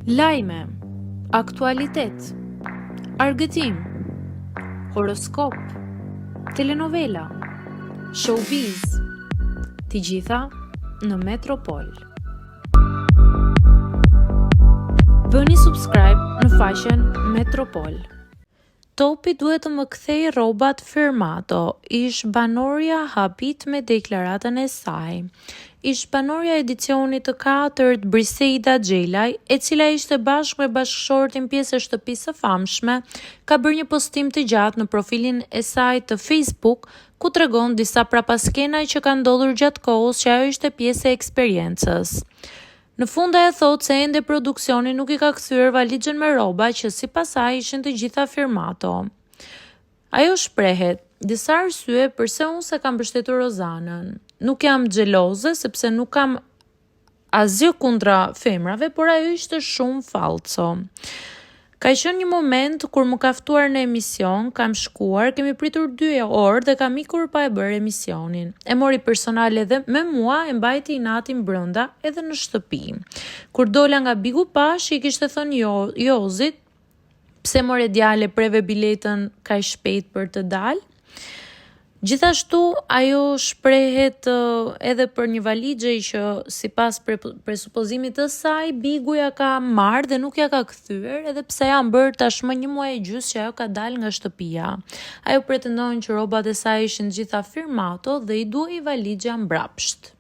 Lajme, aktualitet, argëtim, horoskop, telenovela, showbiz, të gjitha në Metropol. Bëni subscribe në faqen Metropol. Topi duhet të më kthej rrobat Firmato. Ish banorja habit me deklaratën e saj. Ish banorja edicionit të 4 Briseida Xhelaj, e cila ishte bashkë me bashkëshortin pjesë e shtëpisë së famshme, ka bërë një postim të gjatë në profilin e saj të Facebook, ku tregon disa prapaskenaj që kanë ndodhur gjatë kohës që ajo ishte pjesë e eksperiencës. Në fund ajo thotë se ende produksioni nuk i ka kthyer valixhen me rroba që sipas saj ishin të gjitha Firmato. Ajo shprehet: disa arsye pse unë se kam mbështetur Rozanën. Nuk jam xheloze sepse nuk kam asgjë kundra femrave, por ajo ishte shumë falco. Ka qenë një moment kur më ka ftuar në emision, kam shkuar, kemi pritur 2 orë dhe kam ikur pa e bërë emisionin. E mori personal edhe me mua, e mbajti inatin brenda edhe në shtëpi. Kur dola nga Bigu Pash, i kishte thënë Jozit, pse more djale preve biletën kaq shpejt për të dalë. Gjithashtu, ajo shprehet edhe për një valixhe që sipas presupozimit të saj, Bigu ja ka marrë dhe nuk ja ka kthyer, edhe pse janë bërë tashmë 1 muaj e gjysmë që ajo ka dalë nga shtëpia. Ajo pretendon që rrobat e saj ishin gjitha Firmato dhe i duhej valixha mbrapsht.